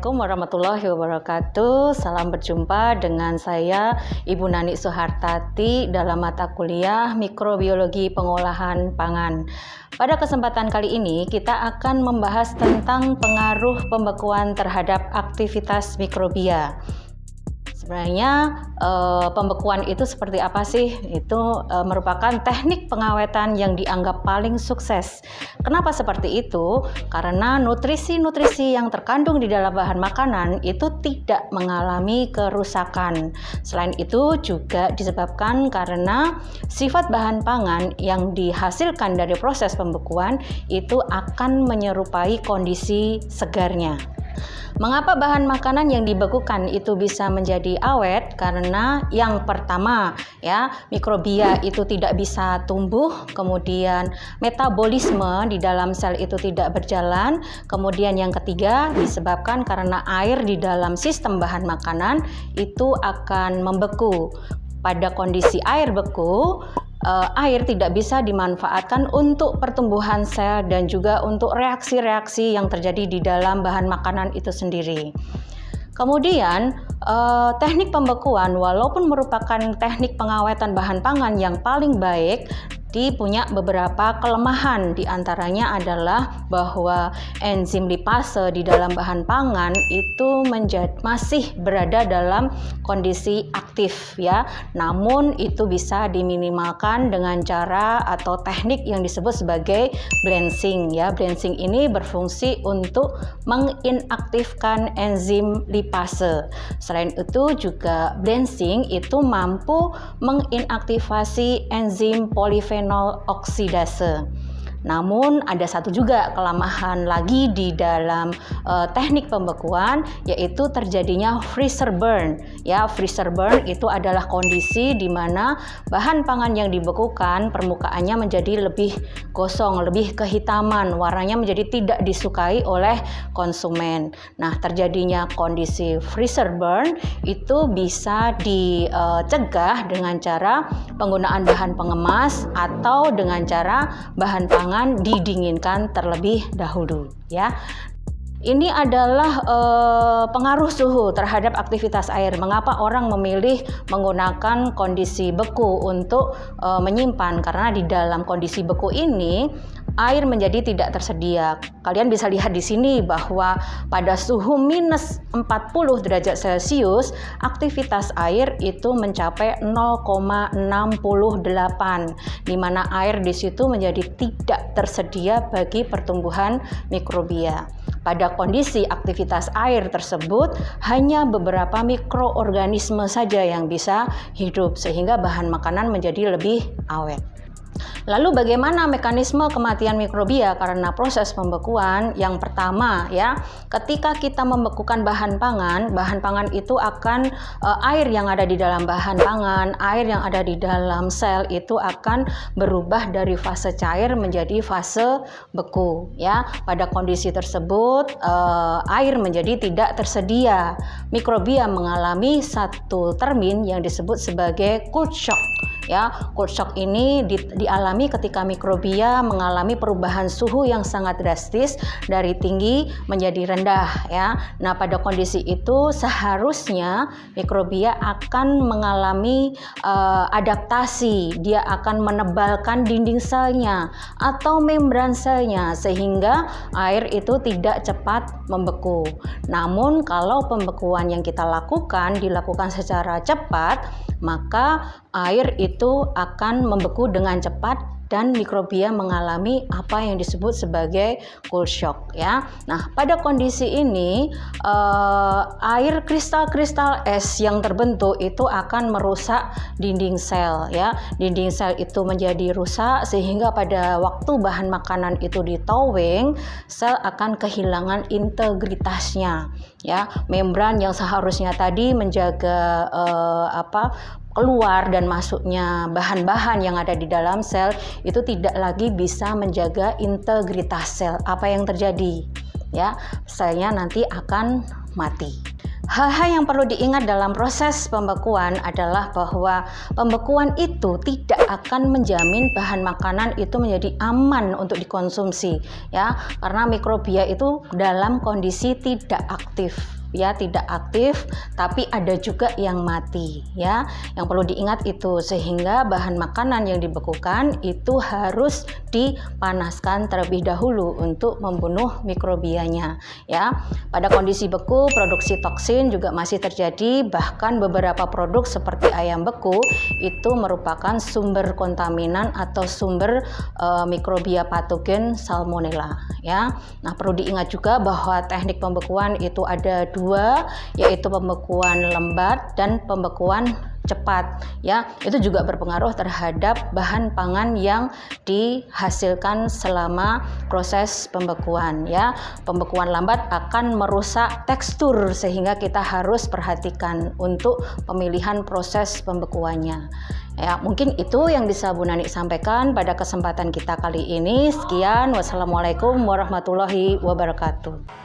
Assalamualaikum warahmatullahi wabarakatuh. Salam berjumpa dengan saya Ibu Nani Suhartati dalam mata kuliah Mikrobiologi Pengolahan Pangan. Pada kesempatan kali ini kita akan membahas tentang pengaruh pembekuan terhadap aktivitas mikrobia. Sebenarnya pembekuan itu seperti apa sih? Itu merupakan teknik pengawetan yang dianggap paling sukses. Kenapa seperti itu? Karena nutrisi-nutrisi yang terkandung di dalam bahan makanan itu tidak mengalami kerusakan. Selain itu juga disebabkan karena sifat bahan pangan yang dihasilkan dari proses pembekuan itu akan menyerupai kondisi segarnya. Mengapa bahan makanan yang dibekukan itu bisa menjadi awet? Karena yang pertama ya, mikrobia itu tidak bisa tumbuh, kemudian metabolisme di dalam sel itu tidak berjalan, kemudian yang ketiga disebabkan karena air di dalam sistem bahan makanan itu akan membeku. Pada kondisi air beku, air tidak bisa dimanfaatkan untuk pertumbuhan sel dan juga untuk reaksi-reaksi yang terjadi di dalam bahan makanan itu sendiri. Kemudian teknik pembekuan walaupun merupakan teknik pengawetan bahan pangan yang paling baik, punya beberapa kelemahan. Di antaranya adalah bahwa enzim lipase di dalam bahan pangan itu masih berada dalam kondisi aktif ya. Namun itu bisa diminimalkan dengan cara atau teknik yang disebut sebagai blanching ya. Blanching ini berfungsi untuk menginaktifkan enzim lipase. Selain itu juga blanching itu mampu menginaktivasi enzim polifenol oksidase. Namun ada satu juga kelemahan lagi di dalam teknik pembekuan, yaitu terjadinya freezer burn. Ya, freezer burn itu adalah kondisi di mana bahan pangan yang dibekukan permukaannya menjadi lebih gosong, lebih kehitaman, warnanya menjadi tidak disukai oleh konsumen. Nah, terjadinya kondisi freezer burn itu bisa dicegah dengan cara penggunaan bahan pengemas atau dengan cara bahan pangan didinginkan terlebih dahulu ya. Ini adalah pengaruh suhu terhadap aktivitas air. Mengapa orang memilih menggunakan kondisi beku untuk menyimpan? Karena di dalam kondisi beku ini air menjadi tidak tersedia. Kalian bisa lihat di sini bahwa pada suhu minus 40 derajat Celcius, aktivitas air itu mencapai 0,68, di mana air di situ menjadi tidak tersedia bagi pertumbuhan mikrobia. Pada kondisi aktivitas air tersebut, hanya beberapa mikroorganisme saja yang bisa hidup, sehingga bahan makanan menjadi lebih awet. Lalu bagaimana mekanisme kematian mikrobia karena proses pembekuan? Yang pertama ya, ketika kita membekukan bahan pangan itu akan air yang ada di dalam bahan pangan, air yang ada di dalam sel itu akan berubah dari fase cair menjadi fase beku ya. Pada kondisi tersebut air menjadi tidak tersedia. Mikrobia mengalami satu termin yang disebut sebagai cold shock. Ya, cold shock ini dialami ketika mikrobia mengalami perubahan suhu yang sangat drastis dari tinggi menjadi rendah ya. Nah, pada kondisi itu seharusnya mikrobia akan mengalami adaptasi. Dia akan menebalkan dinding selnya atau membran selnya sehingga air itu tidak cepat membeku. Namun kalau pembekuan yang kita lakukan dilakukan secara cepat, maka air itu akan membeku dengan cepat dan mikrobia mengalami apa yang disebut sebagai cold shock ya. Nah, pada kondisi ini air kristal-kristal es yang terbentuk itu akan merusak dinding sel ya. Dinding sel itu menjadi rusak sehingga pada waktu bahan makanan itu ditowing, sel akan kehilangan integritasnya ya. Membran yang seharusnya tadi menjaga keluar dan masuknya bahan-bahan yang ada di dalam sel itu tidak lagi bisa menjaga integritas sel. Apa yang terjadi? Ya, selnya nanti akan mati. Hal-hal yang perlu diingat dalam proses pembekuan adalah bahwa pembekuan itu tidak akan menjamin bahan makanan itu menjadi aman untuk dikonsumsi, ya, karena mikrobia itu dalam kondisi tidak aktif. Ya, tidak aktif, tapi ada juga yang mati, ya. Yang perlu diingat itu, sehingga bahan makanan yang dibekukan itu harus dipanaskan terlebih dahulu untuk membunuh mikrobianya, ya. Pada kondisi beku, produksi toksin juga masih terjadi, bahkan beberapa produk seperti ayam beku itu merupakan sumber kontaminan atau sumber mikrobia patogen salmonella, ya. Nah, perlu diingat juga bahwa teknik pembekuan itu ada dua, yaitu pembekuan lambat dan pembekuan cepat, ya. Itu juga berpengaruh terhadap bahan pangan yang dihasilkan selama proses pembekuan, ya. Pembekuan lambat akan merusak tekstur, sehingga kita harus perhatikan untuk pemilihan proses pembekuannya. Ya, mungkin itu yang bisa Bu Nani sampaikan pada kesempatan kita kali ini. Sekian, wassalamualaikum warahmatullahi wabarakatuh.